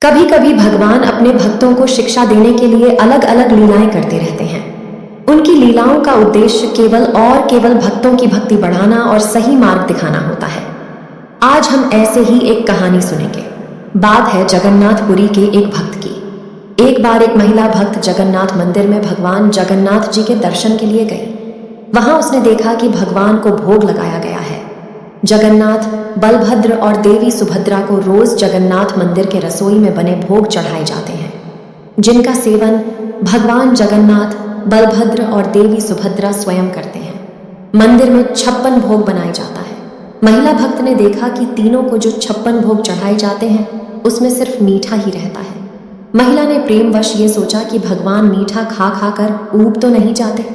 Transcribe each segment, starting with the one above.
कभी कभी भगवान अपने भक्तों को शिक्षा देने के लिए अलग अलग लीलाएं करते रहते हैं। उनकी लीलाओं का उद्देश्य केवल भक्तों की भक्ति बढ़ाना और सही मार्ग दिखाना होता है। आज हम ऐसे ही एक कहानी सुनेंगे। बात है जगन्नाथपुरी के एक भक्त की। एक बार एक महिला भक्त जगन्नाथ मंदिर में भगवान जगन्नाथ जी के दर्शन के लिए गई। वहां उसने देखा कि भगवान को भोग लगाया गया है। जगन्नाथ, बलभद्र और देवी सुभद्रा को रोज जगन्नाथ मंदिर के रसोई में बने भोग चढ़ाए जाते हैं, जिनका सेवन भगवान जगन्नाथ, बलभद्र और देवी सुभद्रा स्वयं करते हैं। मंदिर में 56 भोग बनाए जाता है। महिला भक्त ने देखा कि तीनों को जो 56 भोग चढ़ाए जाते हैं उसमें सिर्फ मीठा ही रहता है। महिला ने प्रेमवश ये सोचा कि भगवान मीठा खा खा कर ऊब तो नहीं जाते,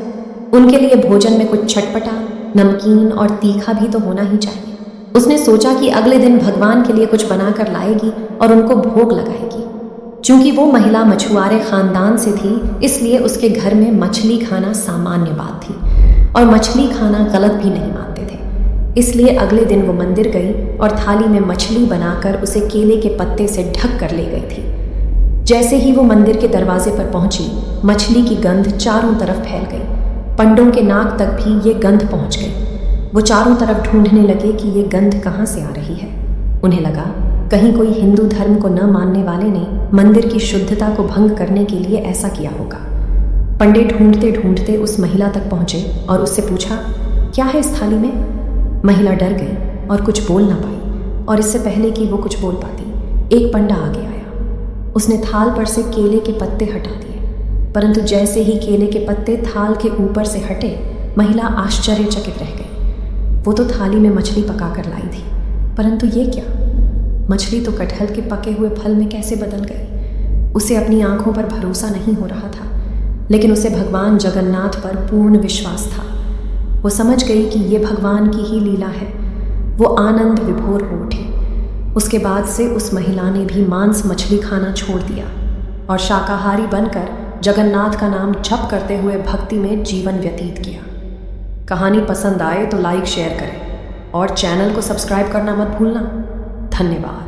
उनके लिए भोजन में कुछ चटपटा, नमकीन और तीखा भी तो होना ही चाहिए। उसने सोचा कि अगले दिन भगवान के लिए कुछ बनाकर लाएगी और उनको भोग लगाएगी। चूंकि वो महिला मछुआरे खानदान से थी, इसलिए उसके घर में मछली खाना सामान्य बात थी और मछली खाना गलत भी नहीं मानते थे। इसलिए अगले दिन वो मंदिर गई और थाली में मछली बनाकर उसे केले के पत्ते से ढक कर ले गई थी। जैसे ही वो मंदिर के दरवाजे पर पहुंची, मछली की गंध चारों तरफ फैल गई। पंडों के नाक तक भी ये गंध पहुंच गई। वो चारों तरफ ढूंढने लगे कि ये गंध कहाँ से आ रही है। उन्हें लगा कहीं कोई हिंदू धर्म को न मानने वाले ने मंदिर की शुद्धता को भंग करने के लिए ऐसा किया होगा। पंडित ढूंढते ढूंढते उस महिला तक पहुंचे और उससे पूछा, क्या है इस थाली में? महिला डर गई और कुछ बोल ना पाई, और इससे पहले कि वो कुछ बोल पाती, एक पंडा आगे आया। उसने थाल पर से केले के पत्ते हटा दिए, परंतु जैसे ही केले के पत्ते थाल के ऊपर से हटे, महिला आश्चर्यचकित रह गई। वो तो थाली में मछली पकाकर लाई थी, परंतु ये क्या? मछली तो कटहल के पके हुए फल में कैसे बदल गई? उसे अपनी आंखों पर भरोसा नहीं हो रहा था, लेकिन उसे भगवान जगन्नाथ पर पूर्ण विश्वास था। वो समझ गई कि ये भगवान की ही लीला है। वो आनंद विभोर हो उठी। उसके बाद से उस महिला ने भी मांस मछली खाना छोड़ दिया और शाकाहारी बनकर जगन्नाथ का नाम जप करते हुए भक्ति में जीवन व्यतीत किया। कहानी पसंद आए तो लाइक शेयर करें और चैनल को सब्सक्राइब करना मत भूलना। धन्यवाद।